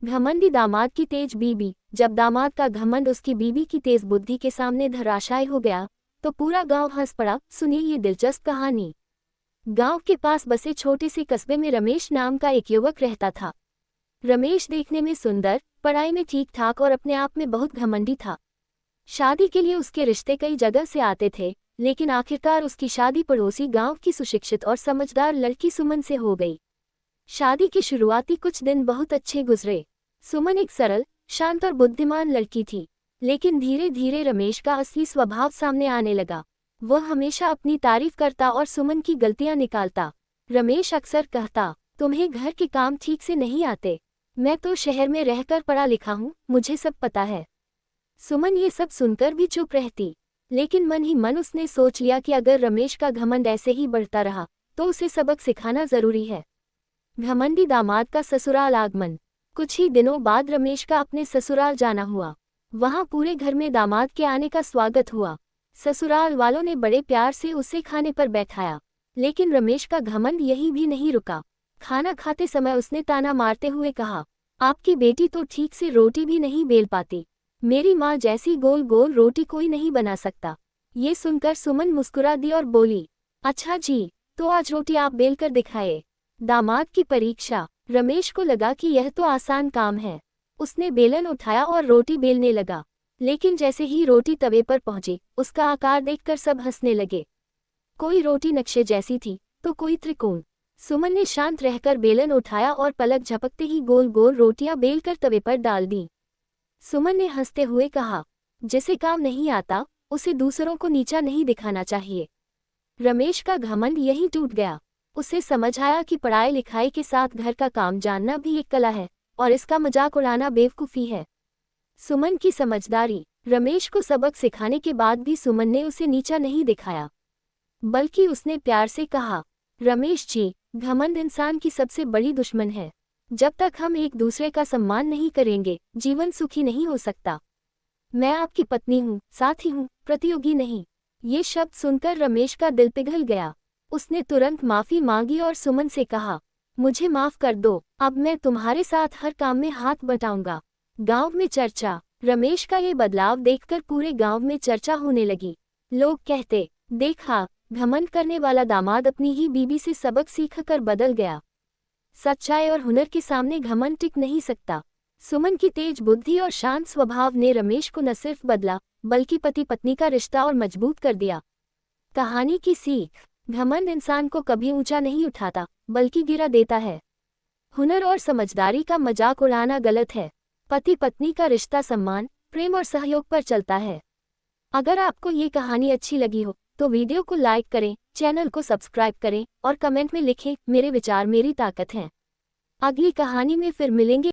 घमंडी दामाद की तेज बीबी। जब दामाद का घमंड उसकी बीबी की तेज बुद्धि के सामने धराशायी हो गया तो पूरा गांव हंस पड़ा। सुनिए ये दिलचस्प कहानी। गांव के पास बसे छोटे से कस्बे में रमेश नाम का एक युवक रहता था। रमेश देखने में सुंदर, पढ़ाई में ठीक ठाक और अपने आप में बहुत घमंडी था। शादी के लिए उसके रिश्ते कई जगह से आते थे, लेकिन आखिरकार उसकी शादी पड़ोसी गांव की सुशिक्षित और समझदार लड़की सुमन से हो गई। शादी के शुरुआती कुछ दिन बहुत अच्छे गुजरे। सुमन एक सरल, शांत और बुद्धिमान लड़की थी, लेकिन धीरे धीरे रमेश का असली स्वभाव सामने आने लगा। वह हमेशा अपनी तारीफ करता और सुमन की गलतियां निकालता। रमेश अक्सर कहता, तुम्हें घर के काम ठीक से नहीं आते, मैं तो शहर में रहकर पढ़ा लिखा हूँ, मुझे सब पता है। सुमन ये सब सुनकर भी चुप रहती, लेकिन मन ही मन उसने सोच लिया कि अगर रमेश का घमंड ऐसे ही बढ़ता रहा तो उसे सबक सिखाना जरूरी है। घमंडी दामाद का ससुराल आगमन। कुछ ही दिनों बाद रमेश का अपने ससुराल जाना हुआ। वहां पूरे घर में दामाद के आने का स्वागत हुआ। ससुराल वालों ने बड़े प्यार से उसे खाने पर बैठाया, लेकिन रमेश का घमंड यही भी नहीं रुका। खाना खाते समय उसने ताना मारते हुए कहा, आपकी बेटी तो ठीक से रोटी भी नहीं बेल पाती, मेरी माँ जैसी गोल गोल रोटी कोई नहीं बना सकता। ये सुनकर सुमन मुस्कुरा दी और बोली, अच्छा जी, तो आज रोटी आप बेल कर दिखाए। दामाद की परीक्षा। रमेश को लगा कि यह तो आसान काम है। उसने बेलन उठाया और रोटी बेलने लगा, लेकिन जैसे ही रोटी तवे पर पहुंची, उसका आकार देखकर सब हंसने लगे। कोई रोटी नक्शे जैसी थी तो कोई त्रिकोण। सुमन ने शांत रहकर बेलन उठाया और पलक झपकते ही गोल गोल रोटियां बेलकर तवे पर डाल दी। सुमन ने हंसते हुए कहा, जिसे काम नहीं आता उसे दूसरों को नीचा नहीं दिखाना चाहिए। रमेश का घमंड यहीं टूट गया। उसे समझ आया कि पढ़ाई लिखाई के साथ घर का काम जानना भी एक कला है और इसका मजाक उड़ाना बेवकूफ़ी है। सुमन की समझदारी। रमेश को सबक सिखाने के बाद भी सुमन ने उसे नीचा नहीं दिखाया, बल्कि उसने प्यार से कहा, रमेश जी, घमंड इंसान की सबसे बड़ी दुश्मन है। जब तक हम एक दूसरे का सम्मान नहीं करेंगे, जीवन सुखी नहीं हो सकता। मैं आपकी पत्नी हूँ, साथी हूँ, प्रतियोगी नहीं। ये शब्द सुनकर रमेश का दिल पिघल गया। उसने तुरंत माफी मांगी और सुमन से कहा, मुझे माफ कर दो, अब मैं तुम्हारे साथ हर काम में हाथ बटाऊंगा। गांव में चर्चा। रमेश का ये बदलाव देखकर पूरे गांव में चर्चा होने लगी। लोग कहते, देखा, घमंड करने वाला दामाद अपनी ही बीबी से सबक सीखकर बदल गया। सच्चाई और हुनर के सामने घमंड टिक नहीं सकता। सुमन की तेज बुद्धि और शांत स्वभाव ने रमेश को न सिर्फ बदला, बल्कि पति पत्नी का रिश्ता और मजबूत कर दिया। कहानी की सीख। घमंड इंसान को कभी ऊंचा नहीं उठाता, बल्कि गिरा देता है। हुनर और समझदारी का मजाक उड़ाना गलत है। पति पत्नी का रिश्ता सम्मान, प्रेम और सहयोग पर चलता है। अगर आपको ये कहानी अच्छी लगी हो तो वीडियो को लाइक करें, चैनल को सब्सक्राइब करें और कमेंट में लिखें, मेरे विचार मेरी ताकत हैं। अगली कहानी में फिर मिलेंगे।